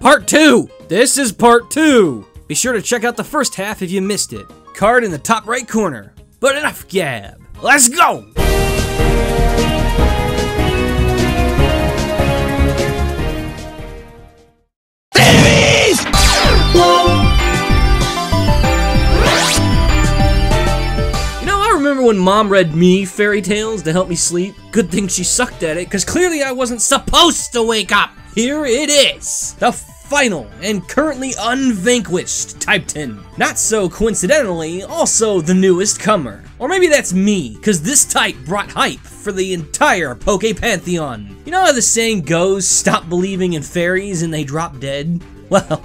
Part 2! This is part 2! Be sure to check out the first half if you missed it. Card in the top right corner. But enough gab. Let's go! Remember when Mom read me fairy tales to help me sleep? Good thing she sucked at it, because clearly I wasn't supposed to wake up! Here it is! The final and currently unvanquished Type 10. Not so coincidentally, also the newest comer. Or maybe that's me, because this type brought hype for the entire Poke Pantheon. You know how the saying goes, stop believing in fairies and they drop dead? Well,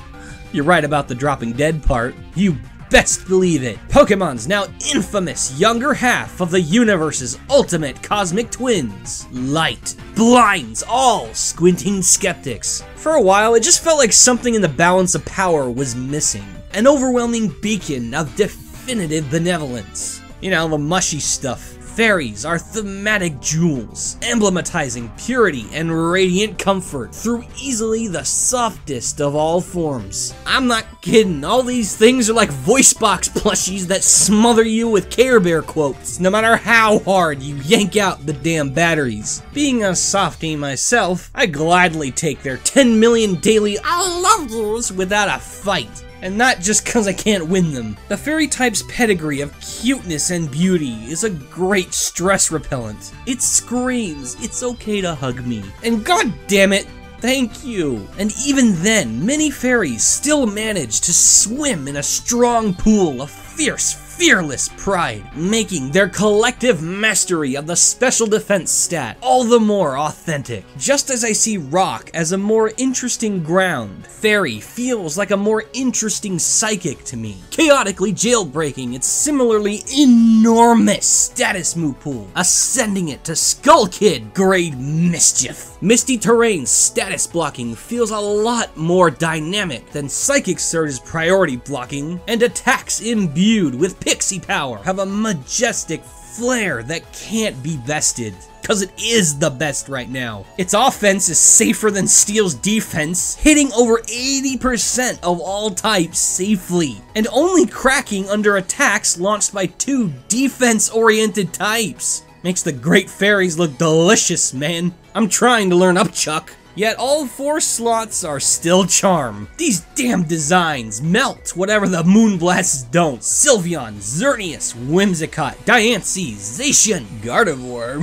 you're right about the dropping dead part. You best believe it. Pokemon's now infamous younger half of the universe's ultimate cosmic twins. Light blinds all squinting skeptics. For a while, it just felt like something in the balance of power was missing. An overwhelming beacon of definitive benevolence. You know, the mushy stuff. Fairies are thematic jewels, emblematizing purity and radiant comfort through easily the softest of all forms. I'm not kidding, all these things are like voice box plushies that smother you with Care Bear quotes, no matter how hard you yank out the damn batteries. Being a softie myself, I gladly take their 10 million daily I love yous without a fight. And not just cause I can't win them. The fairy type's pedigree of cuteness and beauty is a great stress repellent. It screams, it's okay to hug me. And god damn it, thank you. And even then, many fairies still manage to swim in a strong pool of fierce, fearless pride, making their collective mastery of the special defense stat all the more authentic. Just as I see rock as a more interesting ground, fairy feels like a more interesting psychic to me. Chaotically jailbreaking its similarly enormous status move pool, ascending it to Skull Kid grade mischief. Misty Terrain's status blocking feels a lot more dynamic than Psychic Surge's priority blocking, and attacks imbued with Pixie power have a majestic flair that can't be bested, cause it is the best right now. Its offense is safer than Steel's defense, hitting over 80% of all types safely, and only cracking under attacks launched by 2 defense-oriented types. Makes the great fairies look delicious, man. I'm trying to learn Upchuck. Yet all 4 slots are still charm. These damn designs melt whatever the Moonblasts don't. Sylveon, Xerneas, Whimsicott, Diancie, Zacian, Gardevoir,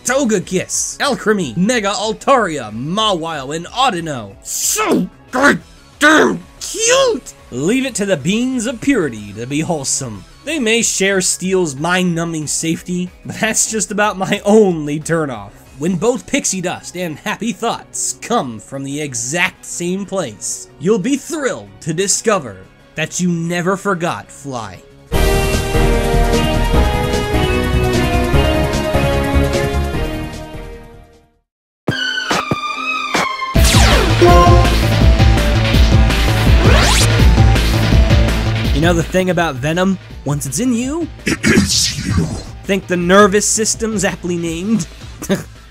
Togekiss, Alcremie, Mega Altaria, Mawile, and Audino. So goddamn cute! Leave it to the beans of purity to be wholesome. They may share Steel's mind-numbing safety, but that's just about my only turnoff. When both Pixie Dust and Happy Thoughts come from the exact same place, you'll be thrilled to discover that you never forgot Fly. You know the thing about Venom? Once it's in you, it's you. Think the nervous system's aptly named?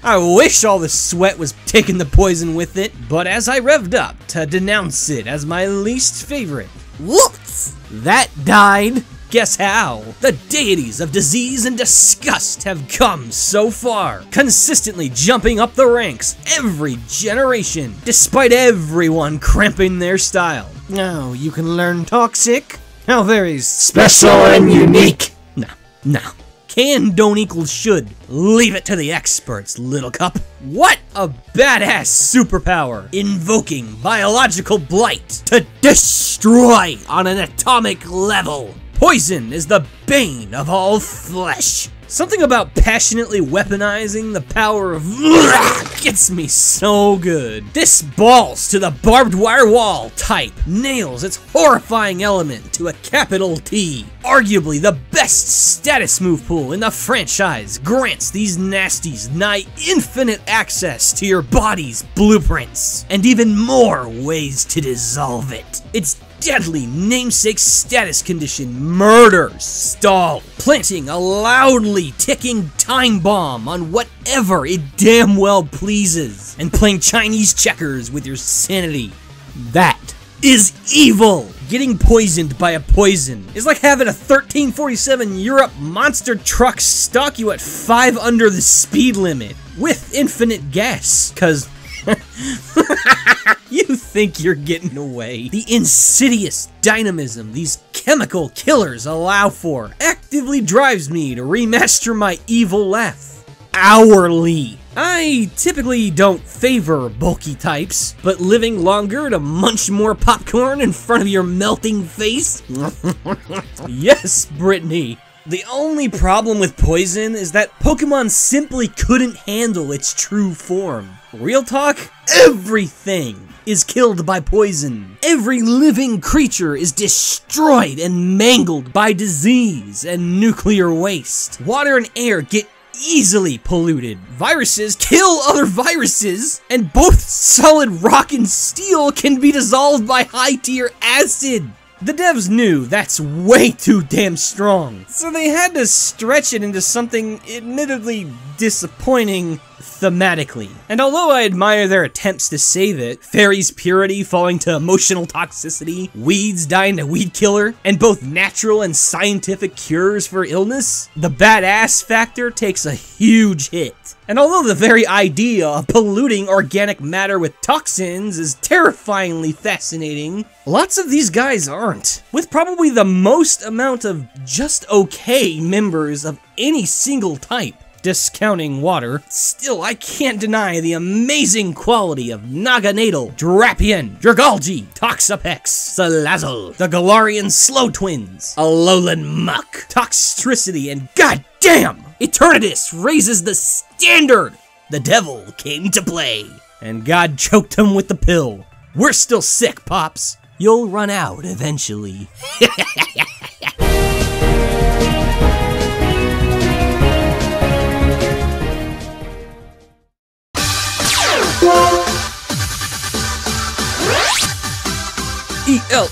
I wish all the sweat was taking the poison with it, but as I revved up to denounce it as my least favorite, whoops! That died. Guess how? The deities of disease and disgust have come so far, consistently jumping up the ranks every generation, despite everyone cramping their style. Oh, you can learn Toxic? How very special and unique! No. Can don't equal should. Leave it to the experts, little cup. What a badass superpower! Invoking biological blight to destroy on an atomic level. Poison is the bane of all flesh. Something about passionately weaponizing the power of gets me so good. This balls to the barbed wire wall type nails its horrifying element to a capital T. Arguably the best status move pool in the franchise grants these nasties nigh infinite access to your body's blueprints, and even more ways to dissolve it. It's deadly namesake status condition murders Stall, planting a loudly ticking time bomb on whatever it damn well pleases, and playing Chinese checkers with your sanity. That is evil! Getting poisoned by a poison is like having a 1347 Europe monster truck stalk you at 5 under the speed limit with infinite gas, cause you think you're getting away. The insidious dynamism these chemical killers allow for actively drives me to remaster my evil laugh hourly. I typically don't favor bulky types, but living longer to munch more popcorn in front of your melting face? Yes, Brittany. The only problem with poison is that Pokemon simply couldn't handle its true form. Real talk, everything is killed by poison. Every living creature is destroyed and mangled by disease and nuclear waste. Water and air get easily polluted. Viruses kill other viruses, and both solid rock and steel can be dissolved by high-tier acid. The devs knew that's way too damn strong, so they had to stretch it into something admittedly disappointing thematically. And although I admire their attempts to save it, fairies' purity falling to emotional toxicity, weeds dying to weed killer, and both natural and scientific cures for illness, the badass factor takes a huge hit. And although the very idea of polluting organic matter with toxins is terrifyingly fascinating, lots of these guys aren't. With probably the most amount of just okay members of any single type, discounting water, still I can't deny the amazing quality of Naganadel, Drapion, Dragalge, Toxapex, Salazzle, the Galarian Slow Twins, Alolan Muck, Toxtricity, and goddamn! Eternatus raises the standard! The devil came to play, and God choked him with the pill. We're still sick, Pops. You'll run out eventually. ELE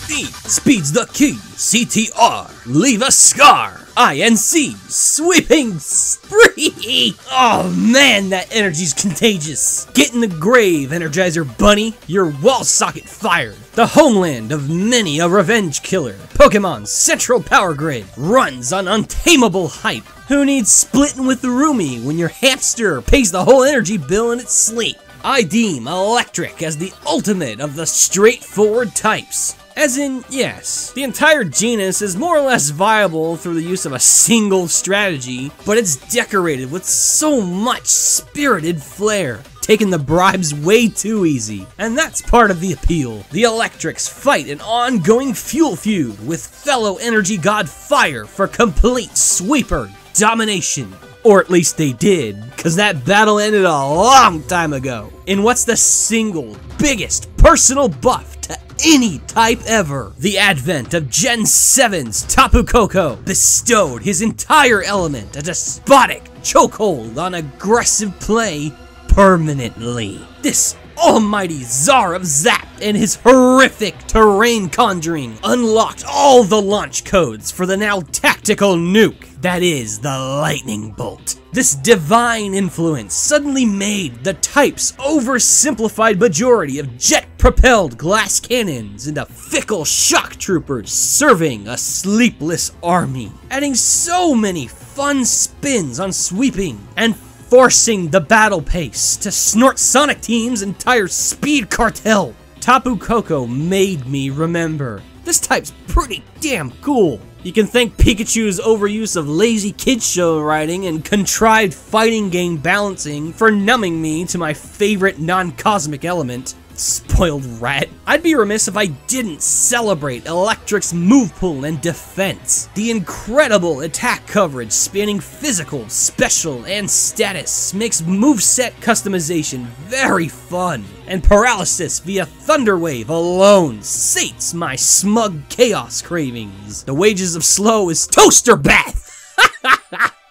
speeds the key. CTR leave a scar. INC sweeping spree. Oh man, that energy's contagious. Get in the grave, Energizer Bunny. Your wall socket fired. The homeland of many a revenge killer. Pokemon's central power grid runs on untamable hype. Who needs splitting with the roomie when your hamster pays the whole energy bill in its sleep? I deem Electric as the ultimate of the straightforward types. As in, yes, the entire genus is more or less viable through the use of a single strategy, but it's decorated with so much spirited flair, taking the bribes way too easy, and that's part of the appeal. The Electrics fight an ongoing fuel feud with fellow energy god Fire for complete sweeper domination. Or at least they did, cause that battle ended a long time ago. In what's the single biggest personal buff to any type ever. The advent of Gen 7's Tapu Koko bestowed his entire element a despotic chokehold on aggressive play permanently. This almighty Czar of Zap and his horrific terrain conjuring unlocked all the launch codes for the now tactical nuke that is the Lightning Bolt. This divine influence suddenly made the type's oversimplified majority of jet-propelled glass cannons into fickle shock troopers serving a sleepless army, adding so many fun spins on sweeping and forcing the battle pace to snort Sonic Team's entire speed cartel. Tapu Koko made me remember. This type's pretty damn cool. You can thank Pikachu's overuse of lazy kid show writing and contrived fighting game balancing for numbing me to my favorite non-cosmic element. Spoiled rat. I'd be remiss if I didn't celebrate Electric's move pool and defense. The incredible attack coverage spanning physical, special, and status makes moveset customization very fun, and paralysis via Thunder Wave alone sates my smug chaos cravings. The wages of slow is toaster bath!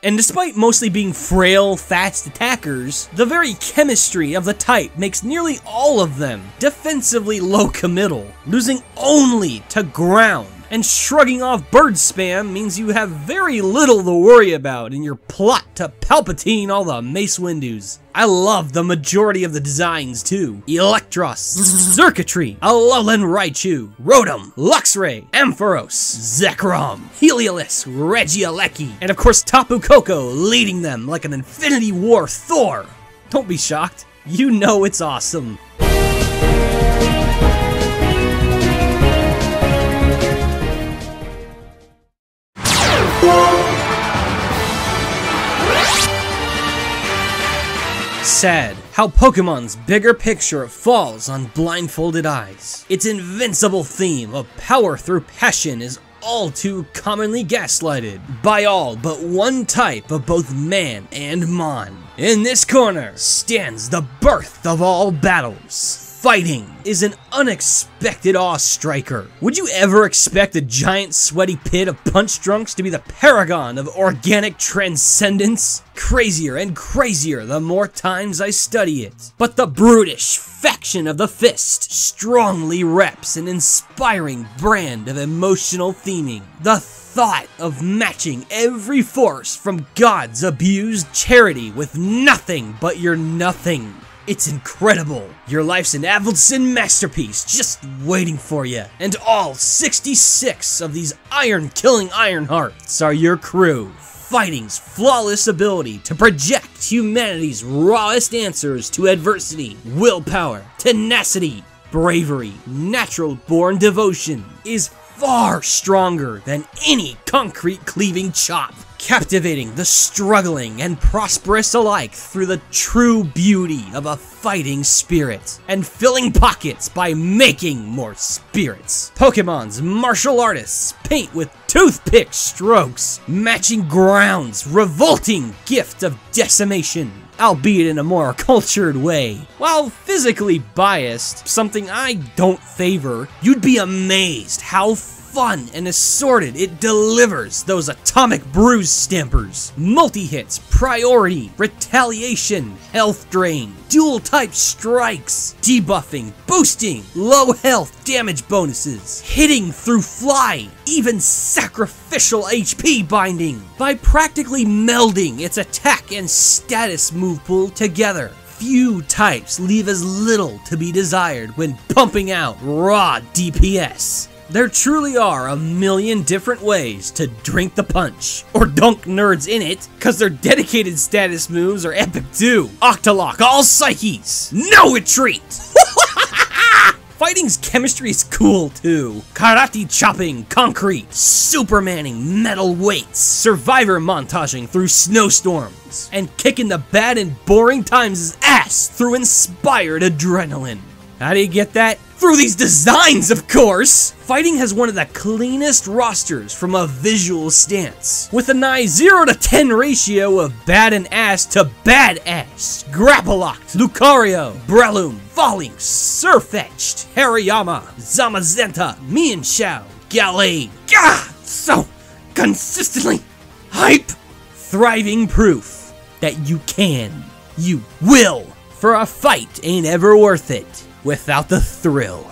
And despite mostly being frail, fast attackers, the very chemistry of the type makes nearly all of them defensively low committal, losing only to ground And shrugging off bird spam means you have very little to worry about in your plot to Palpatine all the Mace Windus. I love the majority of the designs too. Electros, Circuitry, Alolan Raichu, Rotom, Luxray, Ampharos, Zekrom, Heliolisk, Regieleki, and of course Tapu Koko leading them like an Infinity War Thor. Don't be shocked, you know it's awesome. Sad how Pokemon's bigger picture falls on blindfolded eyes. Its invincible theme of power through passion is all too commonly gaslighted by all but one type of both man and mon. In this corner stands the birth of all battles. Fighting is an unexpected awe striker. Would you ever expect a giant sweaty pit of punch drunks to be the paragon of organic transcendence? Crazier and crazier the more times I study it. But the brutish faction of the fist strongly reps an inspiring brand of emotional theming. The thought of matching every force from God's abused charity with nothing but your nothing. It's incredible. Your life's an Avildsen masterpiece just waiting for you. And all 66 of these iron-killing Ironhearts are your crew. Fighting's flawless ability to project humanity's rawest answers to adversity, willpower, tenacity, bravery, natural-born devotion is far stronger than any concrete-cleaving chop, captivating the struggling and prosperous alike through the true beauty of a fighting spirit, and filling pockets by making more spirits. Pokemon's martial artists paint with toothpick strokes, matching ground's revolting gift of decimation, albeit in a more cultured way. While physically biased, something I don't favor, you'd be amazed how fun and assorted it delivers those atomic bruise stampers, multi-hits, priority, retaliation, health drain, dual type strikes, debuffing, boosting, low health damage bonuses, hitting through fly, even sacrificial HP binding, by practically melding its attack and status move pool together. Few types leave as little to be desired when pumping out raw DPS. There truly are a million different ways to drink the punch, or dunk nerds in it, cause their dedicated status moves are epic too. Octolock, all psyches, no retreat! Fighting's chemistry is cool too. Karate chopping concrete, supermaning metal weights, survivor montaging through snowstorms, and kicking the bad and boring times' ass through inspired adrenaline. How do you get that? Through these designs, of course! Fighting has one of the cleanest rosters from a visual stance, with a nigh 0 to 10 ratio of bad and ass to badass. Grapple-locked, Lucario, Breloom, Falling, Surfetched, Hariyama, Zamazenta, Mienshao, Gallade. God, so consistently hype! Thriving proof that you can, you will, for a fight ain't ever worth it without the thrill.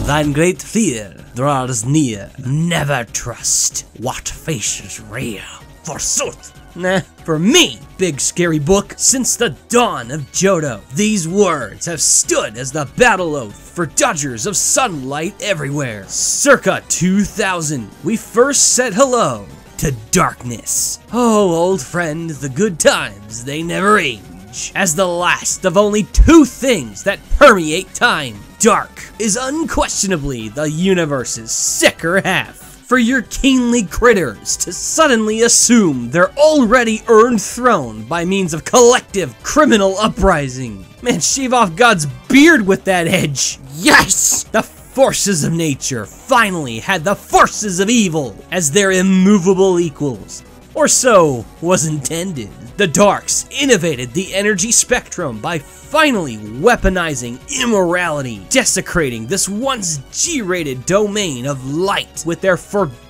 Thine great fear draws near. Never trust what faces real. Forsooth! Nah, for me, big scary book, since the dawn of Johto, these words have stood as the battle oath for dodgers of sunlight everywhere. Circa 2000, we first said hello to darkness. Oh, old friend, the good times, they never age. As the last of only two things that permeate time, dark is unquestionably the universe's sicker half. For your keenly critters to suddenly assume their already earned throne by means of collective criminal uprising. Man, shave off God's beard with that edge. Yes! The forces of nature finally had the forces of evil as their immovable equals. Or so was intended. The Darks innovated the energy spectrum by finally weaponizing immorality, desecrating this once G-rated domain of light with their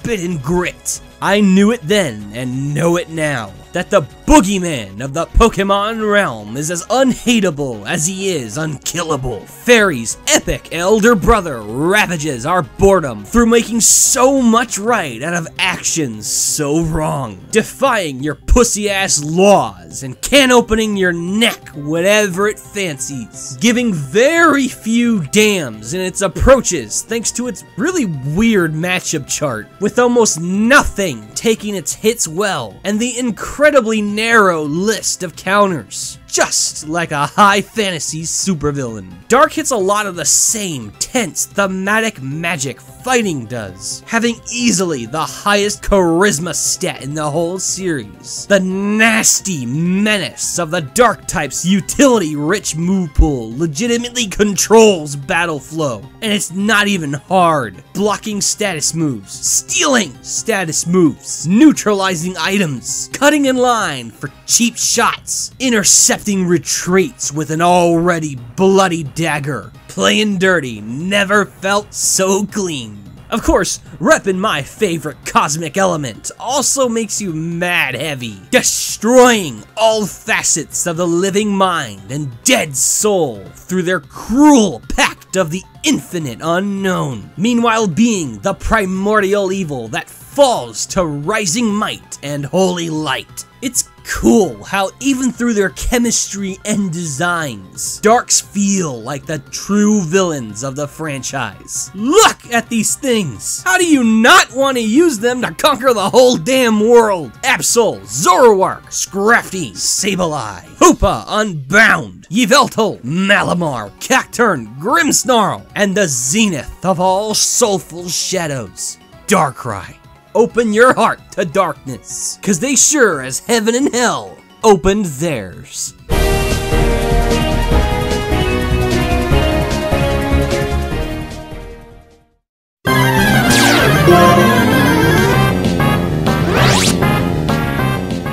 forbidden grit. I knew it then and know it now, that the boogeyman of the Pokemon realm is as unhateable as he is unkillable. Fairy's epic elder brother ravages our boredom through making so much right out of actions so wrong, defying your pussy-ass laws and can-opening your neck whenever it fancies, giving very few damns in its approaches thanks to its really weird matchup chart, with almost nothing taking its hits well, and the incredibly narrow list of counters. Just like a high fantasy supervillain. Dark hits a lot of the same tense, thematic magic fighting does, having easily the highest charisma stat in the whole series. The nasty menace of the Dark type's utility-rich move pool legitimately controls battle flow, and it's not even hard. Blocking status moves, stealing status moves, neutralizing items, cutting in line for cheap shots, intercepting retreats with an already bloody dagger. Playing dirty never felt so clean. Of course, repping my favorite cosmic element also makes you mad heavy, destroying all facets of the living mind and dead soul through their cruel pact of the infinite unknown, meanwhile being the primordial evil that falls to rising might and holy light. It's cool how even through their chemistry and designs, Darks feel like the true villains of the franchise. Look at these things! How do you not want to use them to conquer the whole damn world? Absol, Zoroark, Scrafty, Sableye, Hoopa Unbound, Yveltal, Malamar, Cacturn, Grimmsnarl, and the zenith of all soulful shadows, Darkrai. Open your heart to darkness, cause they sure as heaven and hell opened theirs.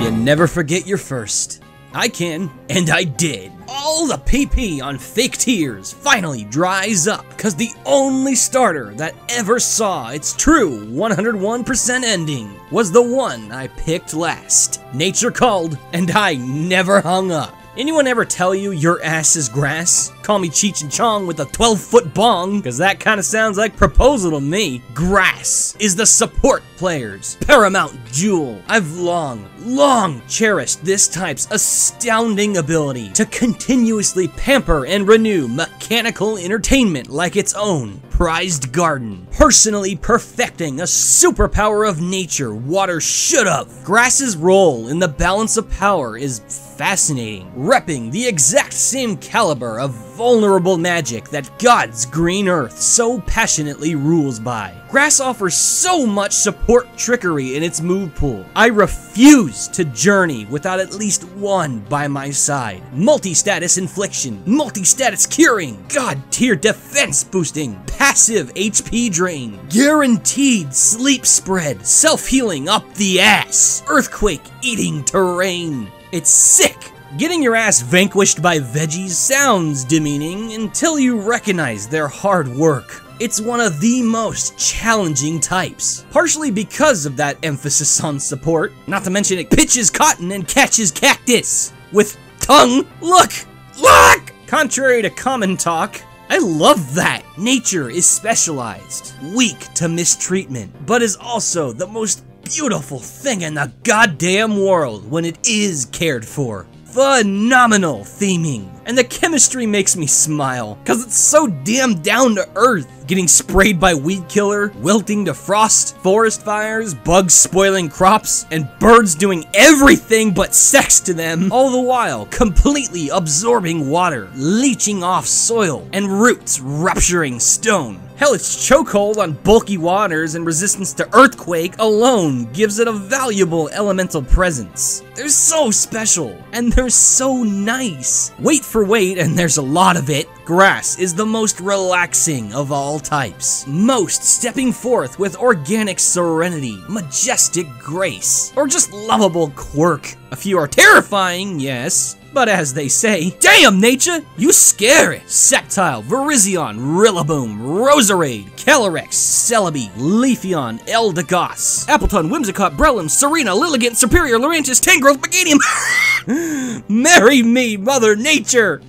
You never forget your first. I can, and I did. All the PP on fake tears finally dries up, cause the only starter that ever saw its true 101% ending was the one I picked last. Nature called, and I never hung up. Anyone ever tell you your ass is grass? Call me Cheech and Chong with a 12-foot bong, cause that kinda sounds like proposal to me. Grass is the support player's paramount jewel. I've long cherished this type's astounding ability to continuously pamper and renew mechanical entertainment like its own prized garden, personally perfecting a superpower of nature water should've. Grass's role in the balance of power is fascinating, repping the exact same caliber of vulnerable magic that God's green earth so passionately rules by. Grass offers so much support trickery in its move pool. I refuse to journey without at least one by my side. Multi-status infliction, multi-status curing, god-tier defense boosting, passive HP drain, guaranteed sleep spread, self-healing up the ass, earthquake eating terrain. It's sick! Getting your ass vanquished by veggies sounds demeaning until you recognize their hard work. It's one of the most challenging types, partially because of that emphasis on support, not to mention it pitches cotton and catches cactus with tongue. Look! Contrary to common talk, I love that. Nature is specialized, weak to mistreatment, but is also the most beautiful thing in the goddamn world when it is cared for. Phenomenal theming, and the chemistry makes me smile, cause it's so damn down to earth. Getting sprayed by weed killer, wilting to frost, forest fires, bugs spoiling crops, and birds doing everything but sex to them, all the while completely absorbing water, leaching off soil, and roots rupturing stone. Hell, its chokehold on bulky waters and resistance to earthquake alone gives it a valuable elemental presence. They're so special, and they're so nice. Weight for weight, and there's a lot of it, grass is the most relaxing of all types. Most stepping forth with organic serenity, majestic grace, or just lovable quirk. A few are terrifying, yes, But as they say, damn nature, you scary! Sceptile, Virizion, Rillaboom, Roserade, Calyrex, Celebi, Leafeon, Eldegoss, Appleton, Whimsicott, Breloom, Serena, Lilligant, Superior, Lurantis, Tangrowth, Meganium! Marry me, Mother Nature!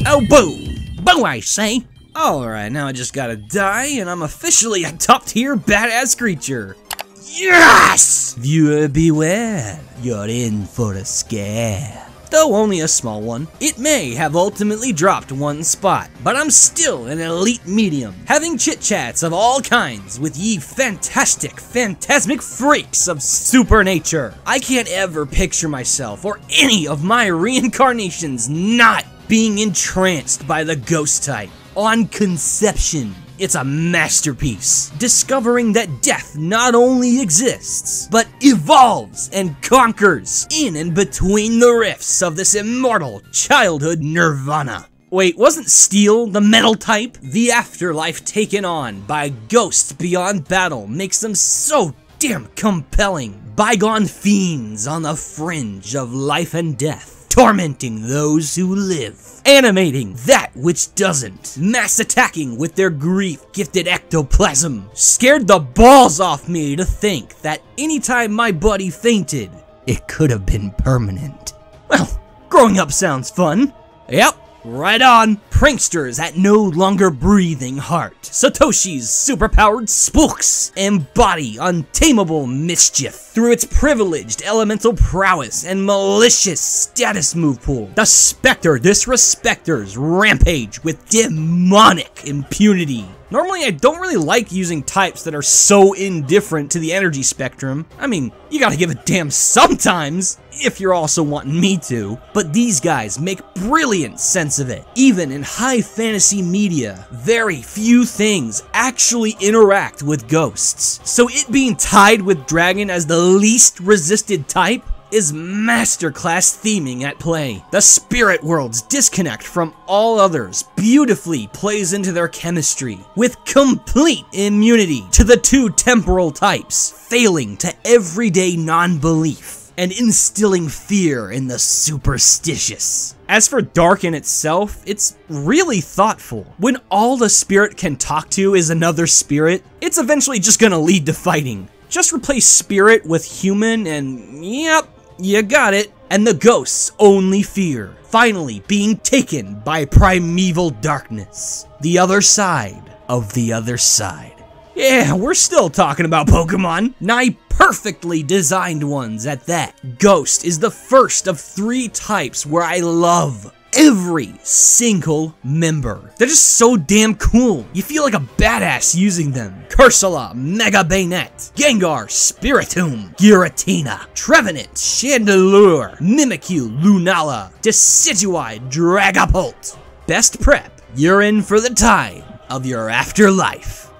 Oh, boo! Boo, I say! Alright, now I just gotta die, and I'm officially a top-tier badass creature. Yes! Viewer beware, you're in for a scare. Though only a small one, it may have ultimately dropped one spot, but I'm still an elite medium, having chit-chats of all kinds with ye fantastic, phantasmic freaks of supernature. I can't ever picture myself or any of my reincarnations not being entranced by the ghost type. On conception, it's a masterpiece, discovering that death not only exists, but evolves and conquers in and between the rifts of this immortal childhood nirvana. Wait, wasn't Steel the metal type? The afterlife taken on by ghosts beyond battle makes them so damn compelling. Bygone fiends on the fringe of life and death, tormenting those who live, animating that which doesn't, mass attacking with their grief-gifted ectoplasm. Scared the balls off me to think that anytime my buddy fainted, it could have been permanent. Well, growing up sounds fun. Yep. Right on! Pranksters at no longer breathing heart. Satoshi's superpowered spooks embody untamable mischief through its privileged elemental prowess and malicious status move pool. The Spectre disrespecters rampage with demonic impunity. Normally, I don't really like using types that are so indifferent to the energy spectrum. I mean, you gotta give a damn sometimes, if you're also wanting me to. But these guys make brilliant sense of it. Even in high fantasy media, very few things actually interact with ghosts. So it being tied with Dragon as the least resisted type is masterclass theming at play. The spirit world's disconnect from all others beautifully plays into their chemistry, with complete immunity to the two temporal types, failing to everyday non-belief, and instilling fear in the superstitious. As for Darkin itself, it's really thoughtful. When all the spirit can talk to is another spirit, it's eventually just gonna lead to fighting. Just replace spirit with human and yep, you got it. And the ghost's only fear, finally being taken by primeval darkness. The other side of the other side. Yeah, we're still talking about Pokemon. Nigh perfectly designed ones at that. Ghost is the first of 3 types where I love every single member. They're just so damn cool. You feel like a badass using them. Cursula, Mega Bayonet, Gengar, Spiritomb, Giratina, Trevenant, Chandelure, Mimikyu, Lunala, Decidueye, Dragapult. Best prep, you're in for the time of your afterlife.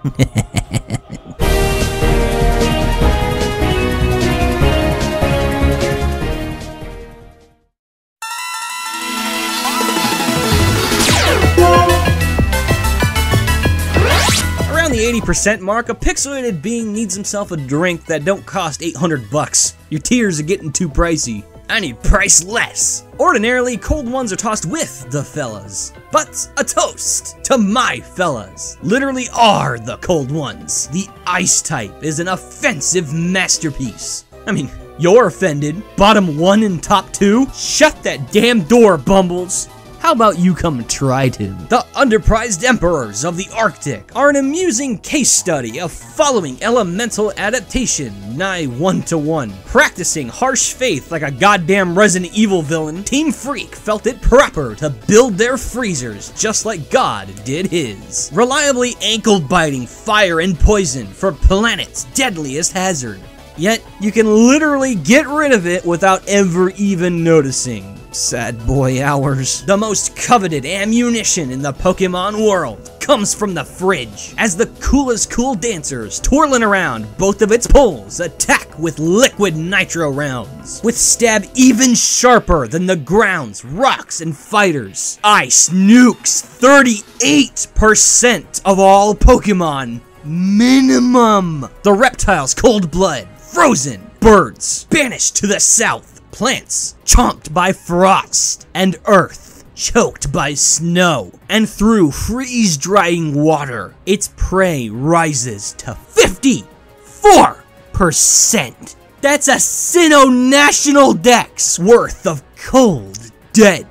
Around the 80% mark, a pixelated being needs himself a drink that don't cost 800 bucks. Your tears are getting too pricey. I need price less. Ordinarily, cold ones are tossed with the fellas. But a toast to my fellas. Literally are the cold ones. The ice type is an offensive masterpiece. I mean, you're offended. Bottom 1 and top 2? Shut that damn door, Bumbles. How about you come try to? The underprized emperors of the Arctic are an amusing case study of following elemental adaptation nigh 1-to-1. Practicing harsh faith like a goddamn Resident Evil villain, Team Freak felt it proper to build their freezers just like God did his. Reliably ankle-biting fire and poison for planet's deadliest hazard. Yet, you can literally get rid of it without ever even noticing. Sad boy hours. The most coveted ammunition in the Pokemon world. comes from the fridge, as the coolest cool dancers twirling around both of its poles attack with liquid nitro rounds, with stab even sharper than the ground's rocks and fighters. Ice nukes 38% of all Pokemon minimum. The reptiles cold blood, frozen, birds banished to the south, plants chomped by frost, and earth choked by snow. And through freeze-drying water, its prey rises to 54%. That's a Sinnoh National Dex worth of cold, dead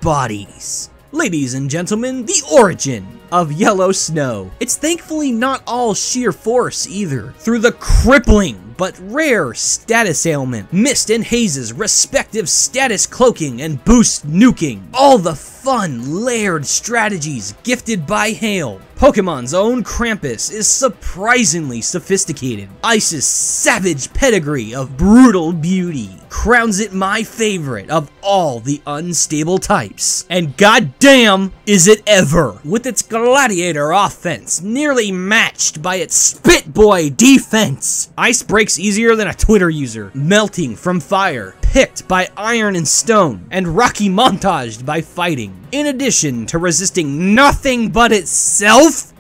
bodies. Ladies and gentlemen, the origin of yellow snow. It's thankfully not all sheer force either. Through the crippling but rare status ailment, Mist and Haze's respective status cloaking and boost nuking, all the fun layered strategies gifted by Hail. Pokemon's own Krampus is surprisingly sophisticated. Ice's savage pedigree of brutal beauty crowns it my favorite of all the unstable types. And goddamn is it ever! With its gladiator offense nearly matched by its Spit Boy defense. Ice breaks easier than a Twitter user, melting from fire, picked by iron and stone, and Rocky montaged by fighting. In addition to resisting nothing but itself?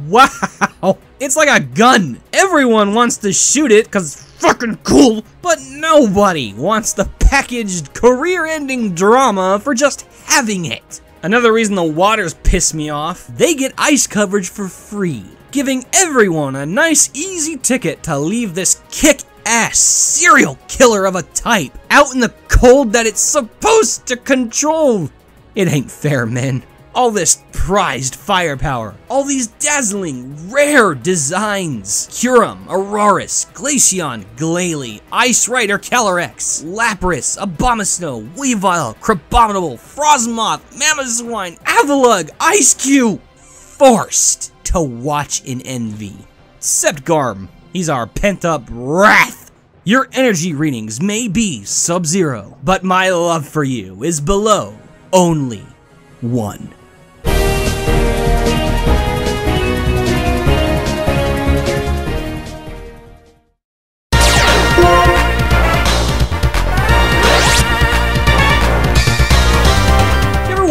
Wow! It's like a gun. Everyone wants to shoot it cause it's fucking cool, but nobody wants the packaged career-ending drama for just having it. Another reason the waters piss me off, they get ice coverage for free, giving everyone a nice easy ticket to leave this kick-ass serial killer of a type out in the cold that it's supposed to control. It ain't fair, man. All this prized firepower, all these dazzling, rare designs. Kyurem, Aurorus, Glaceon, Glalie, Ice Rider Calyrex, Lapras, Abomasnow, Weavile, Crabominable, Frostmoth, Mamazwine, Avalugg, Ice-Q. Forced to watch in envy. Septgarm, he's our pent-up wrath. Your energy readings may be sub-zero, but my love for you is below only 1.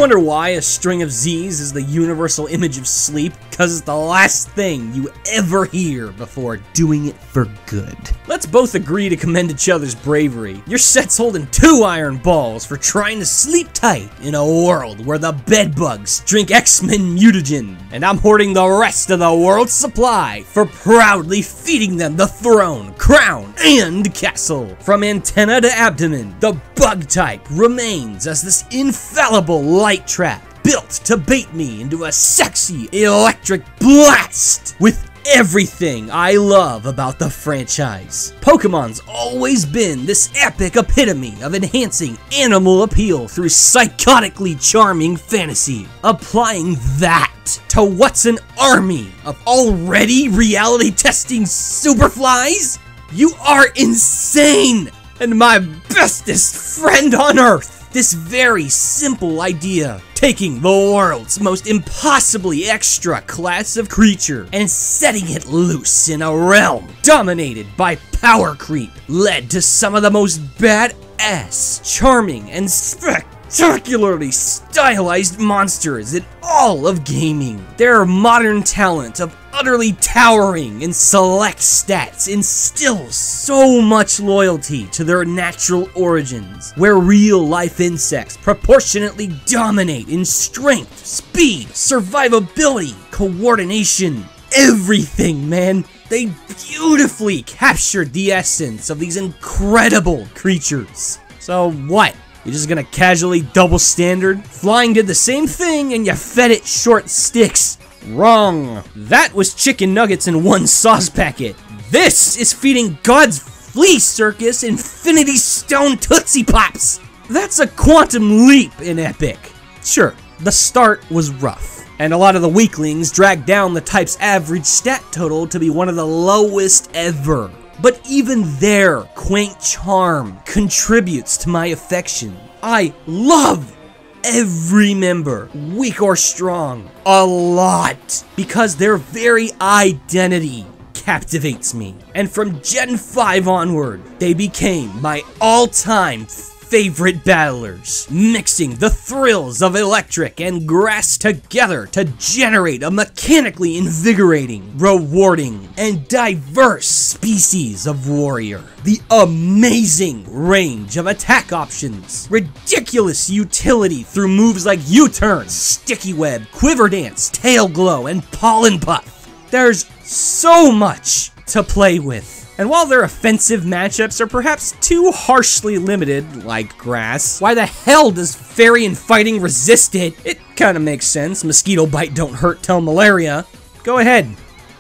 Wonder why a string of Z's is the universal image of sleep? Because it's the last thing you ever hear before doing it for good. Let's both agree to commend each other's bravery. Your set's holding 2 iron balls for trying to sleep tight in a world where the bedbugs drink X-Men mutagen, and I'm hoarding the rest of the world's supply for proudly feeding them the throne, crown, and castle. From antenna to abdomen, the bug type remains as this infallible light trap built to bait me into a sexy electric blast with everything I love about the franchise. Pokemon's always been this epic epitome of enhancing animal appeal through psychotically charming fantasy. Applying that to what's an army of already reality testing superflies? You are insane! And my bestest friend on earth! This very simple idea, taking the world's most impossibly extra class of creature and setting it loose in a realm dominated by power creep, led to some of the most badass, charming, and spectacularly stylized monsters in all of gaming. Their modern talent of utterly towering and select stats instills so much loyalty to their natural origins, where real-life insects proportionately dominate in strength, speed, survivability, coordination, everything, man. They beautifully captured the essence of these incredible creatures. So what? You're just gonna casually double standard? Flying did the same thing and you fed it short sticks. Wrong. That was chicken nuggets in one sauce packet. This is feeding God's flea circus Infinity Stone Tootsie Pops. That's a quantum leap in Epic. Sure, the start was rough, and a lot of the weaklings dragged down the type's average stat total to be one of the lowest ever. But even their quaint charm contributes to my affection. I love every member, weak or strong, a lot, because their very identity captivates me. And from Gen 5 onward, they became my all-time favorite battlers, mixing the thrills of electric and grass together to generate a mechanically invigorating, rewarding, and diverse species of warrior. The amazing range of attack options, ridiculous utility through moves like U-turn, sticky web, quiver dance, tail glow, and pollen puff. There's so much to play with. And while their offensive matchups are perhaps too harshly limited, like grass, why the hell does fairy and fighting resist it? It kinda makes sense. Mosquito bite don't hurt, tell malaria. Go ahead.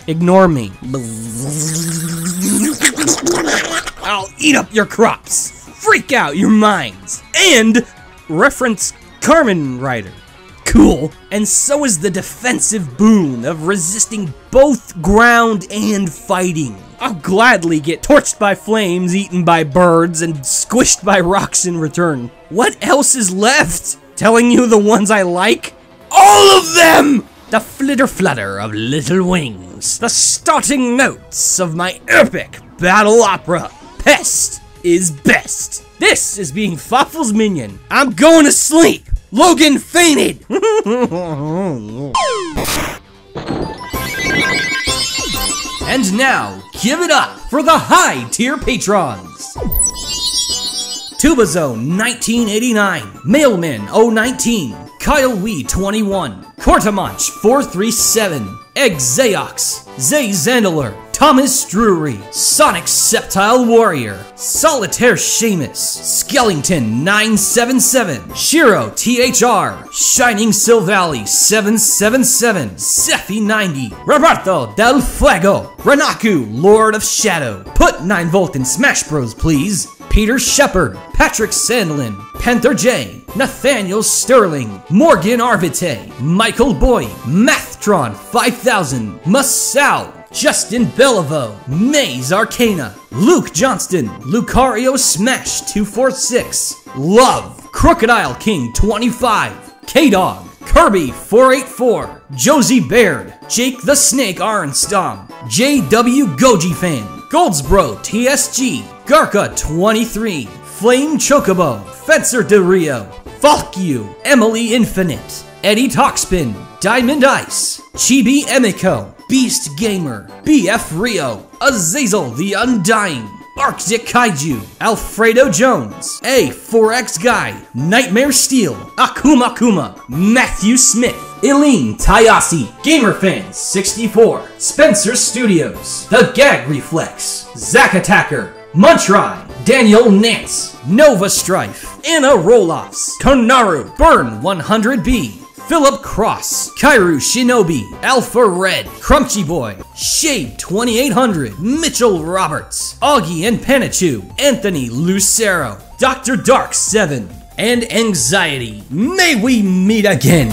Ignore me. I'll eat up your crops. Freak out your minds. And reference Carmen Rider. Cool. And so is the defensive boon of resisting both ground and fighting. I'll gladly get torched by flames, eaten by birds, and squished by rocks in return. What else is left? Telling you the ones I like? All of them! The flitter-flutter of little wings. The starting notes of my epic battle opera. Pest is best. This is being Fawful's Minion. I'm going to sleep. Logan fainted! And now, give it up for the high-tier patrons! Tubazone 1989, Mailman 019, Kyle Wee 21, Cortamonch 437, Exaox, Zay Zandaler, Thomas Drury, Sonic Septile Warrior, Solitaire Seamus, Skellington 977, Shiro THR, Shining Silvally 777, Sephi 90, Roberto Del Fuego, Renaku Lord of Shadow, put 9 volt in Smash Bros please, Peter Shepard, Patrick Sandlin, Panther J, Nathaniel Sterling, Morgan Arvite, Michael Boy, Mathtron 5000, Masao, Justin Beliveau, Maze Arcana, Luke Johnston, Lucario Smash 246, Love, Crocodile King 25, K-Dog, Kirby 484, Josie Baird, Jake the Snake Arnstom, JW Goji Fan, Goldsbro TSG, Garca 23, Flame Chocobo, Fencer De Rio, Falk You, Emily Infinite, Eddie Talkspin, Diamond Ice, Chibi Emiko, Beast Gamer, BF Rio, Azazel the Undying, Arctic Kaiju, Alfredo Jones, A4X Guy, Nightmare Steel, Akuma Kuma, Matthew Smith, Eileen Tayasi, GamerFans 64, Spencer Studios, The Gag Reflex, Zack Attacker, Muntry, Daniel Nance, Nova Strife, Anna Roloffs, Konaru, Burn 100B, Philip Cross, Kairu Shinobi, Alpha Red, Crunchy Boy, Shade 2800, Mitchell Roberts, Augie and Panichu, Anthony Lucero, Dr. Dark 7, and Anxiety. May we meet again!